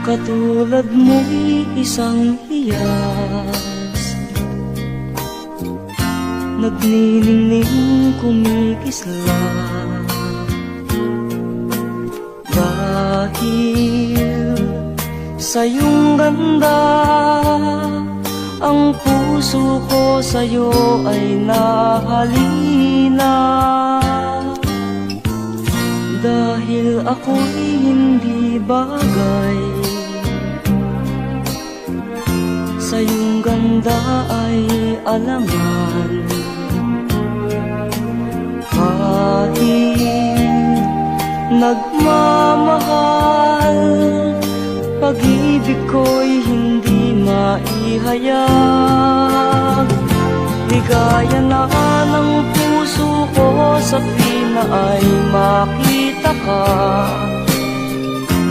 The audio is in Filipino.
Katulad mo'y isang hiyas, nagniningning kumikislap. Dahil sa iyong ganda, ang puso ko sa'yo ay nahalina. Dahil ako'y hindi bagay, sa iyong ganda ay alangan. Kahit nagmamahal, pag-ibig ko'y hindi maihayag. Ligaya na ng puso ko sa tuwing na ay makita ka.